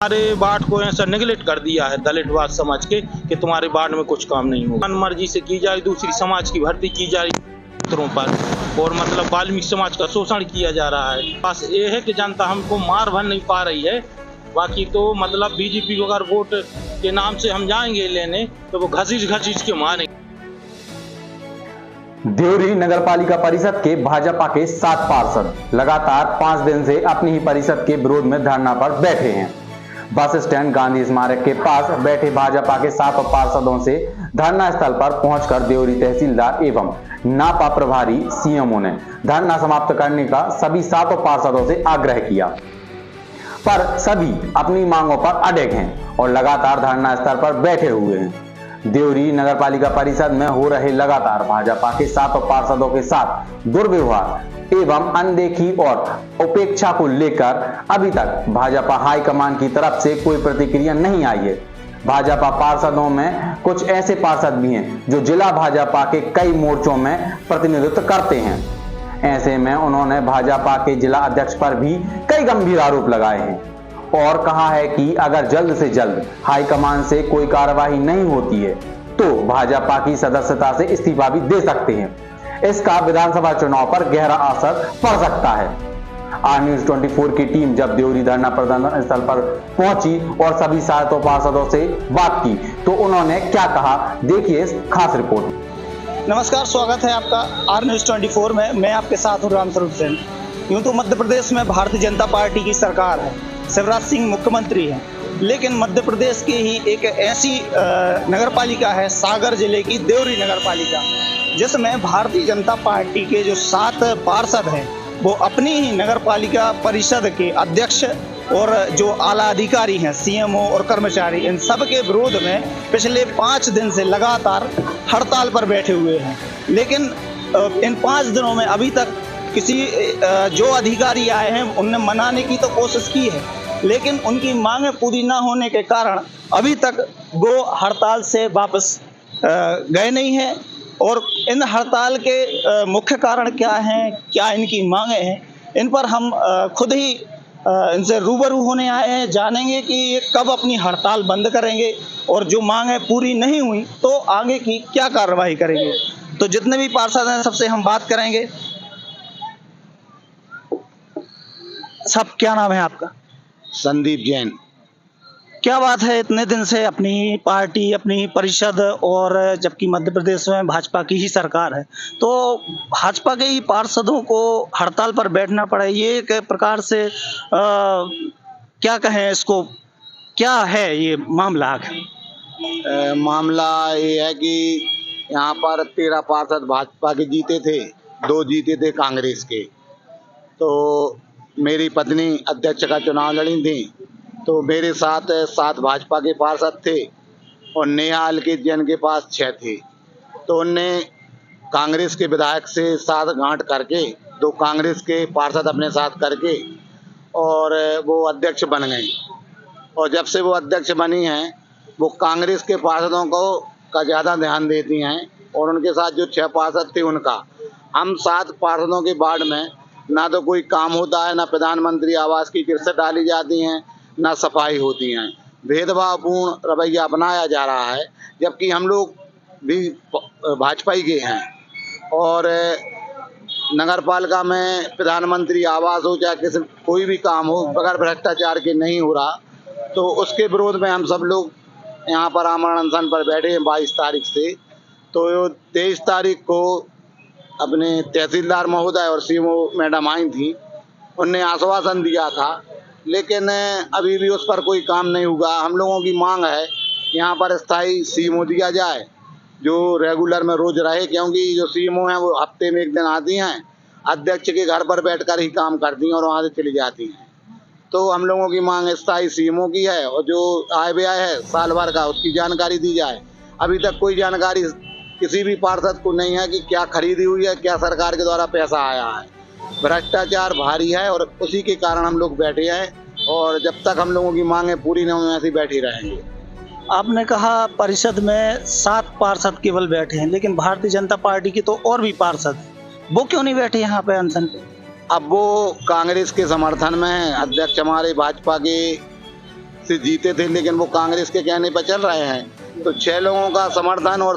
हमारे वार्ड को ऐसा नेगलेक्ट कर दिया है दलितवाद समझ के कि तुम्हारे वार्ड में कुछ काम नहीं होगा। मनमर्जी से की जाए, दूसरी समाज की भर्ती की जाए क्षेत्रों पर, और मतलब वाल्मीकि समाज का शोषण किया जा रहा है। बस ये है कि जनता हमको मार भर नहीं पा रही है। बाकी तो मतलब बीजेपी अगर वोट के नाम से हम जाएंगे लेने तो वो घसीट के मारेंगे। देवरी नगर पालिका परिषद के भाजपा के 7 पार्षद लगातार 5 दिन से अपनी ही परिषद के विरोध में धरना पर बैठे हैं। बस स्टैंड गांधी स्मारक के पास बैठे भाजपा के 7 पार्षदों से धरना स्थल पर पहुंचकर देवरी तहसीलदार एवं नापा प्रभारी सीएमओ ने धरना समाप्त करने का सभी 7 पार्षदों से आग्रह किया, पर सभी अपनी मांगों पर अड़ग हैं और लगातार धरना स्थल पर बैठे हुए हैं। देवरी नगरपालिका परिषद में हो रहे लगातार भाजपा के 7 पार्षदों के साथ दुर्व्यवहार एवं अनदेखी और उपेक्षा को लेकर अभी तक भाजपा हाईकमान की तरफ से कोई प्रतिक्रिया नहीं आई है। भाजपा पार्षदों में कुछ ऐसे पार्षद भी हैं जो जिला भाजपा के कई मोर्चों में प्रतिनिधित्व करते हैं। ऐसे में उन्होंने भाजपा के जिला अध्यक्ष पर भी कई गंभीर आरोप लगाए हैं और कहा है कि अगर जल्द से जल्द हाईकमान से कोई कार्रवाई नहीं होती है तो भाजपा की सदस्यता से इस्तीफा भी दे सकते हैं। इसका विधानसभा चुनाव पर गहरा असर पड़ सकता है। आर न्यूज 24 की टीम जब देवरी धरना प्रदर्शन स्थल पर पहुंची और सभी 7 पार्षदों से बात की तो उन्होंने क्या कहा, देखिए इस खास रिपोर्ट। नमस्कार, स्वागत है आपका आर न्यूज 24 में। मैं आपके साथ हूँ रामस्वरूप सेन। यूं तो मध्य प्रदेश में भारतीय जनता पार्टी की सरकार है, शिवराज सिंह मुख्यमंत्री हैं, लेकिन मध्य प्रदेश की ही एक ऐसी नगर पालिका है सागर जिले की देवरी नगर पालिका, जिसमें भारतीय जनता पार्टी के जो 7 पार्षद हैं वो अपनी ही नगर पालिका परिषद के अध्यक्ष और जो आला अधिकारी हैं सीएमओ और कर्मचारी, इन सब के विरोध में पिछले 5 दिन से लगातार हड़ताल पर बैठे हुए हैं। लेकिन इन 5 दिनों में अभी तक किसी जो अधिकारी आए हैं उनने मनाने की तो कोशिश की है, लेकिन उनकी मांगें पूरी ना होने के कारण अभी तक वो हड़ताल से वापस गए नहीं हैं। और इन हड़ताल के मुख्य कारण क्या हैं, क्या इनकी मांगें हैं, इन पर हम खुद ही इनसे रूबरू होने आए हैं। जानेंगे कि ये कब अपनी हड़ताल बंद करेंगे और जो मांगें पूरी नहीं हुई तो आगे की क्या कार्रवाई करेंगे। तो जितने भी पार्षद हैं सबसे हम बात करेंगे। सब क्या नाम है आपका? संदीप जैन। क्या बात है, इतने दिन से अपनी पार्टी, अपनी परिषद, और जबकि मध्य प्रदेश में भाजपा की ही सरकार है, तो भाजपा के ही पार्षदों को हड़ताल पर बैठना पड़े, ये एक प्रकार से क्या कहें इसको, क्या है ये मामला? मामला ये है कि यहाँ पर 13 पार्षद भाजपा के जीते थे, 2 जीते थे कांग्रेस के। तो मेरी पत्नी अध्यक्ष का चुनाव लड़ी थी, तो मेरे साथ 7 भाजपा के पार्षद थे और नेहाल के जैन के पास 6 थे। तो उनने कांग्रेस के विधायक से साथ गांठ करके 2 कांग्रेस के पार्षद अपने साथ करके और वो अध्यक्ष बन गए। और जब से वो अध्यक्ष बनी हैं वो कांग्रेस के पार्षदों को का ज़्यादा ध्यान देती हैं और उनके साथ जो 6 पार्षद थे उनका। हम 7 पार्षदों के वार्ड में ना तो कोई काम होता है, ना प्रधानमंत्री आवास की किस्त डाली जाती हैं, ना सफाई होती हैं। भेदभावपूर्ण रवैया अपनाया जा रहा है, जबकि हम लोग भी भाजपा ही के हैं। और नगर पालिका में प्रधानमंत्री आवास हो चाहे किसी कोई भी काम हो बगैर भ्रष्टाचार के नहीं हो रहा, तो उसके विरोध में हम सब लोग यहाँ पर आमरण अनशन पर बैठे हैं 22 तारीख से। तो 23 तारीख को अपने तहसीलदार महोदय और सीएमओ मैडम आई थी, उनने आश्वासन दिया था, लेकिन अभी भी उस पर कोई काम नहीं हुआ। हम लोगों की मांग है यहाँ पर स्थायी सीएमओ दिया जाए जो रेगुलर में रोज रहे, क्योंकि जो सीएमओ हैं वो हफ्ते में 1 दिन आती हैं, अध्यक्ष के घर पर बैठकर ही काम करती हैं और वहाँ से चली जाती हैं। तो हम लोगों की मांग स्थायी सीएमओ की है और जो आय व्यय है साल भर का उसकी जानकारी दी जाए। अभी तक कोई जानकारी किसी भी पार्षद को नहीं है कि क्या खरीदी हुई है, क्या सरकार के द्वारा पैसा आया है। भ्रष्टाचार भारी है और उसी के कारण हम लोग बैठे हैं और जब तक हम लोगों की मांगें पूरी नहीं होंगी ऐसे बैठे रहेंगे। आपने कहा परिषद में 7 पार्षद केवल बैठे हैं, लेकिन भारतीय जनता पार्टी की तो और भी पार्षद हैं, वो क्यों नहीं बैठे यहाँ पे अनशन पे? अब वो कांग्रेस के समर्थन में अध्यक्ष हमारे भाजपा के से जीते थे, लेकिन वो कांग्रेस के कहने पर चल रहे हैं। तो 6 लोगों का समर्थन और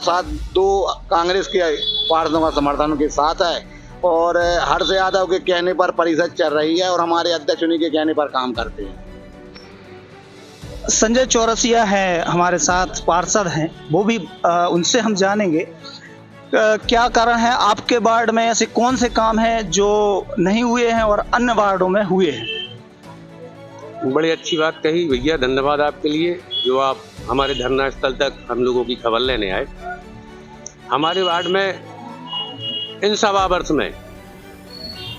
2 कांग्रेस के पार्षदों का समर्थन के साथ है, और हर्ष यादव के कहने पर परिषद चल रही है, और हमारे अध्यक्ष उन्हीं के कहने पर काम करते हैं। संजय चौरसिया है हमारे साथ, पार्षद हैं, वो भी उनसे हम जानेंगे क्या कारण है आपके वार्ड में, ऐसे कौन से काम हैं जो नहीं हुए हैं और अन्य वार्डों में हुए हैं। बड़ी अच्छी बात कही भैया, धन्यवाद आपके लिए जो आप हमारे धरना स्थल तक हम लोगों की खबर लेने आए। हमारे वार्ड में इन 1.25 वर्ष में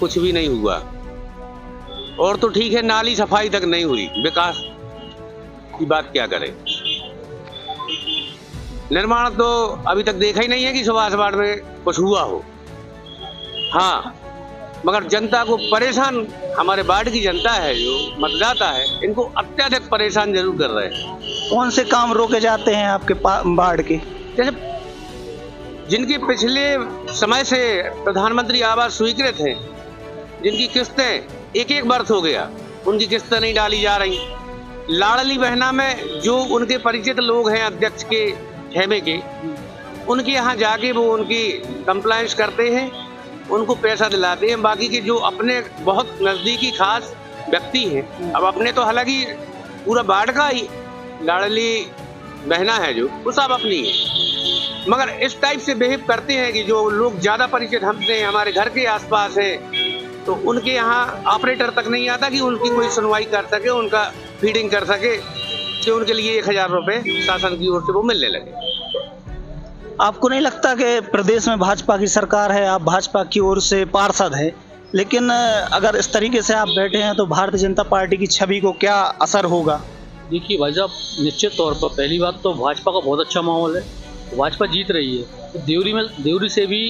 कुछ भी नहीं हुआ, और तो ठीक है नाली सफाई तक नहीं हुई, विकास की बात क्या करें। निर्माण तो अभी तक देखा ही नहीं है कि सुभाष वार्ड में कुछ हुआ हो। हाँ, मगर जनता को परेशान, हमारे वार्ड की जनता है जो मतदाता है, इनको अत्यधिक परेशान जरूर कर रहे हैं। कौन से काम रोके जाते हैं आपके वार्ड के? जैसे जिनके पिछले समय से प्रधानमंत्री आवास स्वीकृत हैं, जिनकी किस्तें एक वर्ष हो गया, उनकी किस्तें नहीं डाली जा रही। लाडली बहना में जो उनके परिचित लोग हैं अध्यक्ष के खेमे के, उनके यहाँ जाके वो उनकी कंप्लायंस करते हैं, उनको पैसा दिलाते हैं। बाकी के जो अपने बहुत नज़दीकी खास व्यक्ति हैं, अब अपने तो हालांकि पूरा वार्ड का ही लाडली बहना है जो, वो सब अपनी है, मगर इस टाइप से बिहेव करते हैं कि जो लोग ज़्यादा परिचित हमसे हमारे घर के आसपास हैं, तो उनके यहाँ ऑपरेटर तक नहीं आता कि उनकी कोई सुनवाई कर सके, उनका फीडिंग कर सके, कि उनके लिए 1000 रुपये शासन की ओर से वो मिलने लगे। आपको नहीं लगता कि प्रदेश में भाजपा की सरकार है, आप भाजपा की ओर से पार्षद हैं, लेकिन अगर इस तरीके से आप बैठे हैं तो भारतीय जनता पार्टी की छवि को क्या असर होगा? देखिए भाई साहब, निश्चित तौर पर पहली बात तो भाजपा का बहुत अच्छा माहौल है, भाजपा जीत रही है। तो देवरी से भी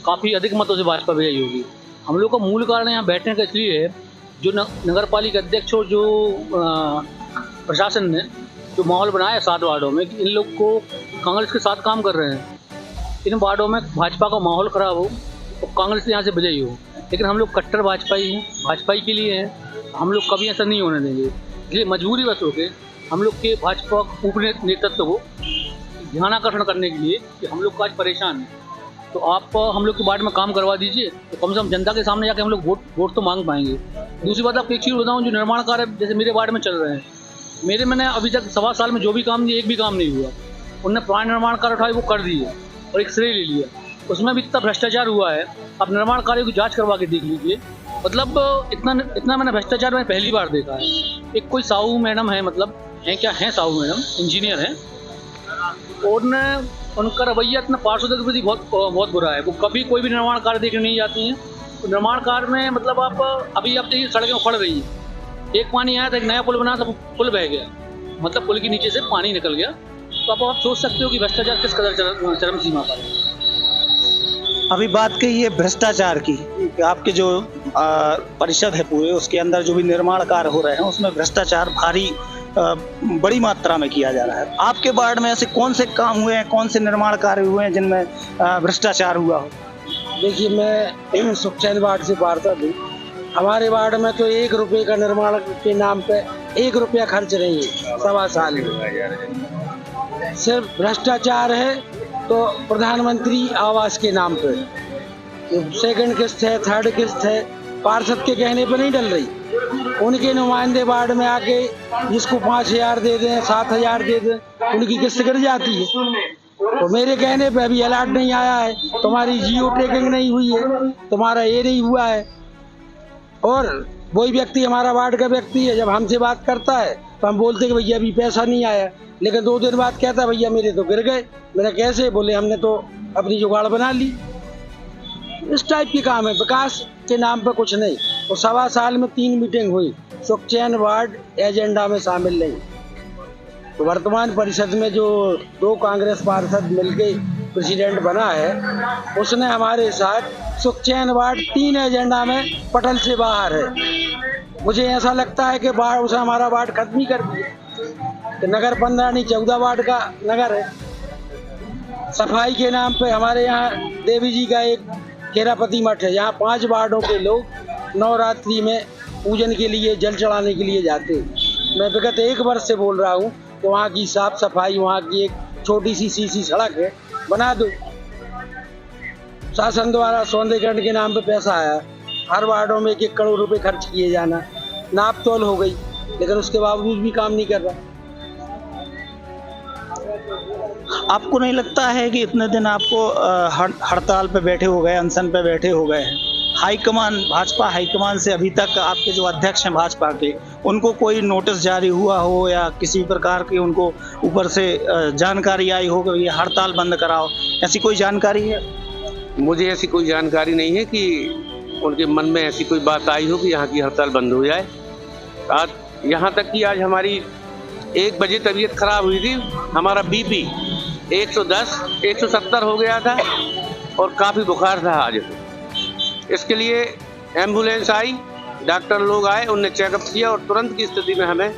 काफ़ी अधिक मतों से भाजपा विजयी होगी। हम लोग का मूल कारण यहाँ बैठने का इसलिए है, जो नगर पालिका अध्यक्ष और जो प्रशासन ने जो माहौल बनाया है 7 वार्डों में, कि इन लोग को कांग्रेस के साथ काम कर रहे हैं, इन वार्डों में भाजपा का माहौल खराब हो तो कांग्रेस यहाँ से विजयी हो। लेकिन हम लोग कट्टर भाजपाई हैं, भाजपाई के लिए हैं, हम लोग कभी ऐसा नहीं होने देंगे। इसलिए मजबूरी बस हो के हम लोग के भाजपा ऊपरी नेतृत्व को ध्यान आकर्षण करने के लिए कि हम लोग आज परेशान हैं, तो आप हम लोग के वार्ड में काम करवा दीजिए, तो कम से कम जनता के सामने जाके हम लोग वोट तो मांग पाएंगे। दूसरी बात आपको एक चीज़ बताऊँ, जो निर्माण कार्य जैसे मेरे वार्ड में चल रहे हैं, मैंने अभी तक 1.25 साल में जो भी काम दिया, एक भी काम नहीं हुआ। उनने पुराने निर्माण कार्य उठाए, वो कर दिए और एक श्रेय ले लिया, उसमें भी इतना भ्रष्टाचार हुआ है। अब निर्माण कार्यों की जांच करवा के देख लीजिए, मतलब इतना मैंने भ्रष्टाचार मैंने पहली बार देखा है। एक कोई साहू मैडम है, मतलब हैं क्या हैं साहू मैडम, इंजीनियर हैं, और उनका रवैया इतना पार्षदों के प्रति बहुत बुरा है। वो कभी कोई भी निर्माण कार्य देखने नहीं जाती हैं। तो निर्माण कार्य में मतलब आप देखिए सड़कें उखड़ रही हैं, एक पानी आया था, एक नया पुल बना था, पुल बह गया, मतलब पुल के नीचे से पानी निकल गया। तो आप सोच सकते हो कि भ्रष्टाचार किस कदर चरम सीमा पर है। अभी बात कही है भ्रष्टाचार की, आपके जो परिषद है पूरे, उसके अंदर जो भी निर्माण कार्य हो रहे हैं उसमें भ्रष्टाचार भारी बड़ी मात्रा में किया जा रहा है। आपके वार्ड में ऐसे कौन से काम हुए हैं, कौन से निर्माण कार्य हुए हैं जिनमें भ्रष्टाचार हुआ हो? देखिए, मैं सुखचैन वार्ड से पार्षद हूँ। हमारे वार्ड में तो 1 रुपये का निर्माण के नाम पे 1 रुपया खर्च नहीं है 1.25 साल में। सिर्फ भ्रष्टाचार है। तो प्रधानमंत्री आवास के नाम पे 2nd किस्त है, 3rd किस्त है, पार्षद के कहने पे नहीं डल रही। उनके नुमाइंदे वार्ड में आके जिसको 5000 दे दें, 7000 दे दें, उनकी किस्त गिर जाती है। तो मेरे कहने पे अभी अलर्ट नहीं आया है, तुम्हारी जियो टैगिंग नहीं हुई है, तुम्हारा ये नहीं हुआ है। और वही व्यक्ति हमारा वार्ड का व्यक्ति है, जब हमसे बात करता है तो हम बोलते कि भैया अभी पैसा नहीं आया, लेकिन 2 दिन बाद कहता है भैया मेरे तो गिर गए। मेरा कैसे? बोले हमने तो अपनी जुगाड़ बना ली। इस टाइप के काम है, विकास के नाम पर कुछ नहीं। तो 1.25 साल में 3 मीटिंग हुई, सुखचैन वार्ड एजेंडा में शामिल नहीं। तो वर्तमान परिषद में जो 2 कांग्रेस पार्षद मिलके प्रेसिडेंट बना है, उसने हमारे साथ सुखचैन वार्ड 3 एजेंडा में पटल से बाहर है। मुझे ऐसा लगता है कि उसे हमारा वार्ड खत्म ही कर दिया। कि नगर 15 नहीं 14 वार्ड का नगर है। सफाई के नाम पे हमारे यहाँ देवी जी का एक केरापति मठ है, यहाँ 5 वार्डों के लोग नवरात्रि में पूजन के लिए, जल चढ़ाने के लिए जाते हैं। मैं विगत 1 वर्ष से बोल रहा हूँ कि वहाँ की साफ सफाई, वहाँ की एक छोटी सी सीसी सड़क है, बना दो। शासन द्वारा सौंदर्यीकरण के नाम पे पैसा आया, हर वार्डों में 1-1 करोड़ रुपए खर्च किए जाना, नाप तोल हो गई, लेकिन उसके बावजूद भी काम नहीं कर रहा। आपको नहीं लगता है कि इतने दिन आपको हड़ताल पे बैठे हो गए, अनशन पे बैठे हो गए हैं, हाईकमान, भाजपा हाईकमान से अभी तक आपके जो अध्यक्ष हैं भाजपा के, उनको कोई नोटिस जारी हुआ हो या किसी प्रकार की उनको ऊपर से जानकारी आई हो कि ये हड़ताल बंद कराओ, ऐसी कोई जानकारी है? मुझे ऐसी कोई जानकारी नहीं है कि उनके मन में ऐसी कोई बात आई हो कि यहाँ की हड़ताल बंद हो जाए। आज यहाँ तक कि आज हमारी 1 बजे तबीयत खराब हुई थी, हमारा बीपी 110, 170 हो गया था और काफ़ी बुखार था आज। इसके लिए एम्बुलेंस आई, डॉक्टर लोग आए, उनने चेकअप किया और तुरंत की स्थिति में हमें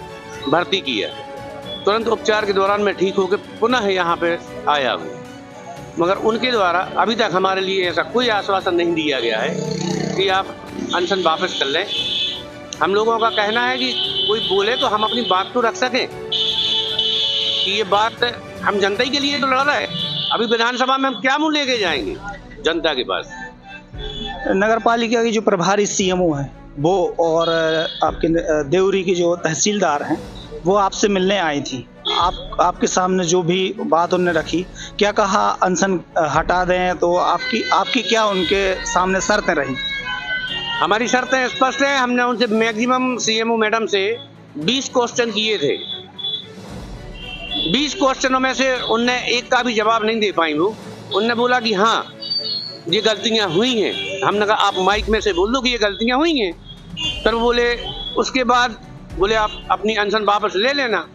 भर्ती किया। तुरंत उपचार के दौरान मैं ठीक होकर पुनः यहाँ पे आया हूँ, मगर उनके द्वारा अभी तक हमारे लिए ऐसा कोई आश्वासन नहीं दिया गया है कि आप अनशन वापस कर लें। हम लोगों का कहना है कि कोई बोले तो हम अपनी बात तो रख सकें कि ये बात हम जनता ही के लिए तो लड़ रहे हैं। अभी विधानसभा में हम क्या मुँह लेके जाएंगे जनता के पास? नगर पालिका की जो प्रभारी सीएमओ है वो और आपके देवरी की जो तहसीलदार हैं वो आपसे मिलने आई थी। आपके सामने जो भी बात उन्होंने रखी, क्या कहा अनशन हटा दें, तो आपकी क्या उनके सामने शर्तें रही? हमारी शर्तें स्पष्ट हैं। हमने उनसे मैक्सिमम सीएमओ मैडम से 20 क्वेश्चन किए थे। 20 क्वेश्चनों में से उनने एक का भी जवाब नहीं दे पाई। वो उनने बोला कि हाँ ये गलतियां हुई हैं। हमने कहा आप माइक में से बोल दो कि ये गलतियां हुई हैं। फिर बोले उसके बाद बोले आप अपनी अनशन वापस ले लेना।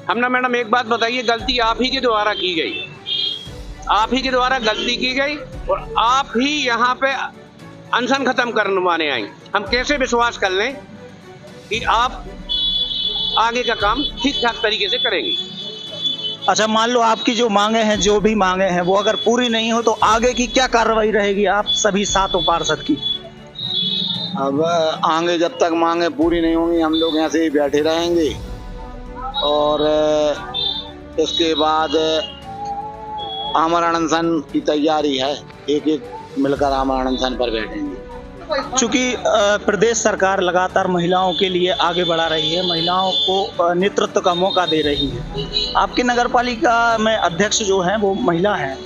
हमने मैडम एक बात बताइए, गलती आप ही के द्वारा की गई, आप ही के द्वारा गलती की गई और आप ही यहाँ पे अनशन खत्म करवाने आई। हम कैसे विश्वास कर लें कि आप आगे का काम ठीक ठाक तरीके से करेंगे? अच्छा, मान लो आपकी जो मांगे हैं, जो भी मांगे हैं, वो अगर पूरी नहीं हो तो आगे की क्या कार्रवाई रहेगी आप सभी 7 पार्षद की? अब आगे जब तक मांगे पूरी नहीं होंगी हम लोग यहाँ से ही बैठे रहेंगे और इसके बाद आमरण अनशन की तैयारी है। एक मिलकर आमरण अनशन पर बैठेंगे। चूंकि प्रदेश सरकार लगातार महिलाओं के लिए आगे बढ़ा रही है, महिलाओं को नेतृत्व का मौका दे रही है। आपकी नगर पालिका में अध्यक्ष जो हैं वो महिला हैं,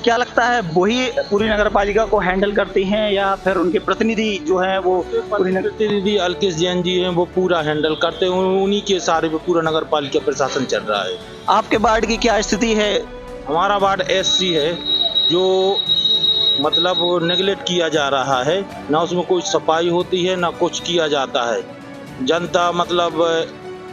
क्या लगता है वही पूरी नगर पालिका को हैंडल करती हैं या फिर उनके प्रतिनिधि जो हैं वो? प्रतिनिधि अलकेश जैन जी हैं, वो पूरा हैंडल करते हैं। उन्हीं के सारे पे पूरा नगर पालिका प्रशासन चल रहा है। आपके वार्ड की क्या स्थिति है? हमारा वार्ड SC है जो मतलब नेगलेक्ट किया जा रहा है, ना उसमें कोई सफाई होती है ना कुछ किया जाता है। जनता मतलब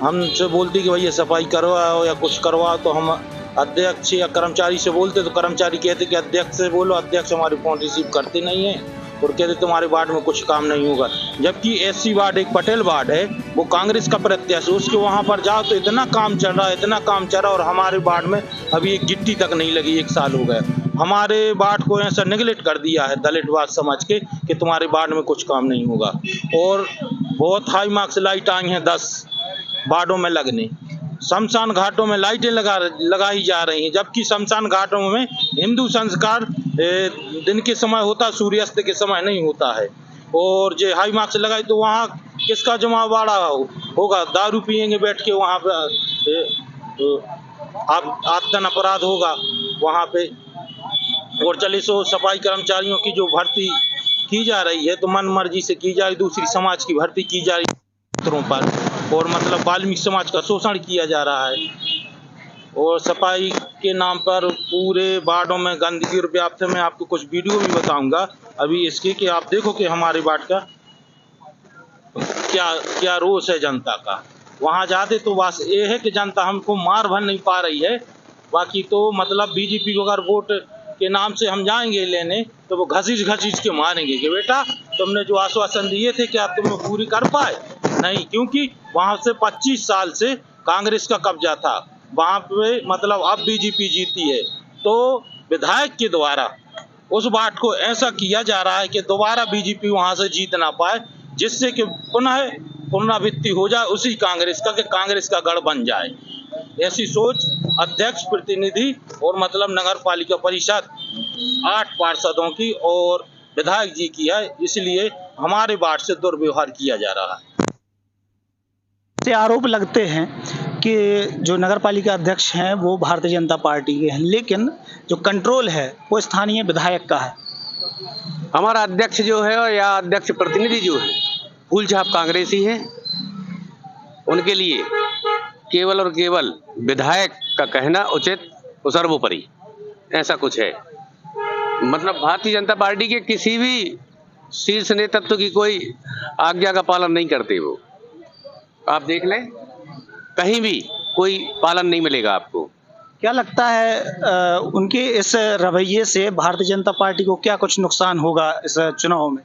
हमसे बोलती कि भैया सफाई करवाओ या कुछ करवाओ, तो हम अध्यक्ष या कर्मचारी से बोलते तो कर्मचारी कहते कि अध्यक्ष से बोलो। अध्यक्ष हमारी फोन रिसीव करते नहीं है और कहते तुम्हारे वार्ड में कुछ काम नहीं होगा। जबकि SC वार्ड एक पटेल वार्ड है, वो कांग्रेस का प्रत्याशी, उसके वहाँ पर जाओ तो इतना काम चल रहा है, इतना काम चल रहा है, और हमारे वार्ड में अभी एक गिट्टी तक नहीं लगी। 1 साल हो गया। हमारे वार्ड को ऐसा नेगलेक्ट कर दिया है दलितवाद समझ के कि तुम्हारे वार्ड में कुछ काम नहीं होगा। और बहुत हाई मार्क्स लाइट आई हैं 10 वार्डों में लगने। शमशान घाटों में लाइटें लगाई जा रही हैं, जबकि शमशान घाटों में हिंदू संस्कार दिन के समय होता, सूर्यास्त के समय नहीं होता है। और जो हाई मार्क्स लगाई तो वहाँ किसका जमावड़ा होगा? दारू पियेंगे बैठ के वहाँ पे, आतन अपराध होगा वहाँ पे। और 40 सफाई कर्मचारियों की जो भर्ती की जा रही है तो मन मर्जी से की जा रही, दूसरी समाज की भर्ती की जा रही है पर, और मतलब वाल्मीकि समाज का शोषण किया जा रहा है। और सफाई के नाम पर पूरे वार्डों में गंदगी और व्याप्त है। मैं आपको कुछ वीडियो भी बताऊंगा अभी इसके, कि आप देखो कि हमारे वार्ड का क्या रोष है जनता का। वहाँ जाते तो बस ये है कि जनता हमको मार भर नहीं पा रही है। बाकी तो मतलब बीजेपी को अगर वोट के नाम से हम जाएंगे लेने तो वो घसीट के मारेंगे कि बेटा तुमने जो आश्वासन दिए थे क्या तुम पूरी कर पाए? नहीं, क्योंकि वहाँ से 25 साल से कांग्रेस का कब्जा था वहाँ पे। मतलब अब बीजेपी जीती है तो विधायक के द्वारा उस वार्ड को ऐसा किया जा रहा है कि दोबारा बीजेपी वहाँ से जीत ना पाए, जिससे कि पुनः पुनरावृत्ति हो जाए उसी कांग्रेस का, कि कांग्रेस का गढ़ बन जाए। ऐसी सोच अध्यक्ष, प्रतिनिधि और मतलब नगर पालिका परिषद 8 पार्षदों की और विधायक जी की है, इसलिए हमारे वार्ड से दुर्व्यवहार किया जा रहा है। से आरोप लगते हैं कि जो नगर पालिका अध्यक्ष हैं वो भारतीय जनता पार्टी के हैं, लेकिन जो कंट्रोल है वो स्थानीय विधायक का है। हमारा अध्यक्ष जो है या अध्यक्ष प्रतिनिधि जो है फूल छाप कांग्रेसी है। उनके लिए केवल और केवल विधायक का कहना उचित और सर्वोपरि, ऐसा कुछ है। मतलब भारतीय जनता पार्टी के किसी भी शीर्ष नेतृत्व की कोई आज्ञा का पालन नहीं करते वो। आप देख लें, कहीं भी कोई पालन नहीं मिलेगा आपको। क्या लगता है उनके इस रवैये से भारतीय जनता पार्टी को क्या कुछ नुकसान होगा इस चुनाव में?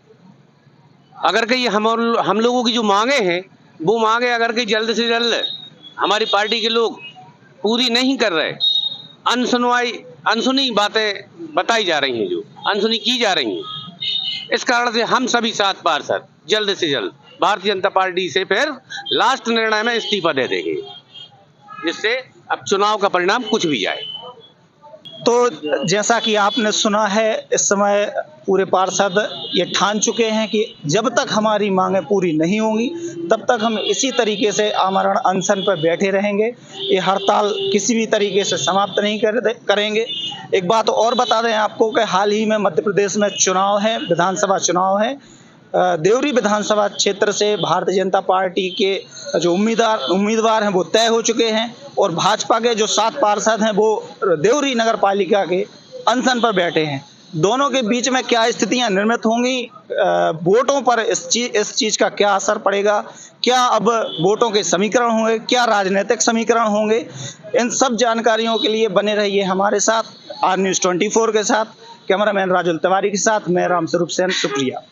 अगर कहीं हम लोगों की जो मांगे हैं वो मांगे अगर कहीं जल्द से जल्द हमारी पार्टी के लोग पूरी नहीं कर रहे, अनसुनी बातें बताई जा रही हैं, जो अनसुनी की जा रही हैं, इस कारण से हम सभी 7 पार्षद जल्द से जल्द भारतीय जनता पार्टी से फिर लास्ट निर्णय में इस्तीफा दे देंगे, जिससे अब चुनाव का परिणाम कुछ भी जाए। तो जैसा कि आपने सुना है, इस समय पूरे पार्षद ये ठान चुके हैं कि जब तक हमारी मांगें पूरी नहीं होंगी तब तक हम इसी तरीके से आमरण अनशन पर बैठे रहेंगे। ये हड़ताल किसी भी तरीके से समाप्त नहीं करेंगे। एक बात और बता दें आपको कि हाल ही में मध्य प्रदेश में चुनाव है, विधानसभा चुनाव है। देवरी विधानसभा क्षेत्र से भारतीय जनता पार्टी के जो उम्मीदवार हैं वो तय हो चुके हैं और भाजपा के जो 7 पार्षद हैं वो देवरी नगर पालिका के अनशन पर बैठे हैं। दोनों के बीच में क्या स्थितियां निर्मित होंगी, वोटों पर इस चीज़ का क्या असर पड़ेगा, क्या अब वोटों के समीकरण होंगे, क्या राजनीतिक समीकरण होंगे, इन सब जानकारियों के लिए बने रहिए हमारे साथ। आर न्यूज़ 24 के साथ कैमरामैन राजुल तिवारी के साथ मैं रामस्वरूप सेन, शुक्रिया।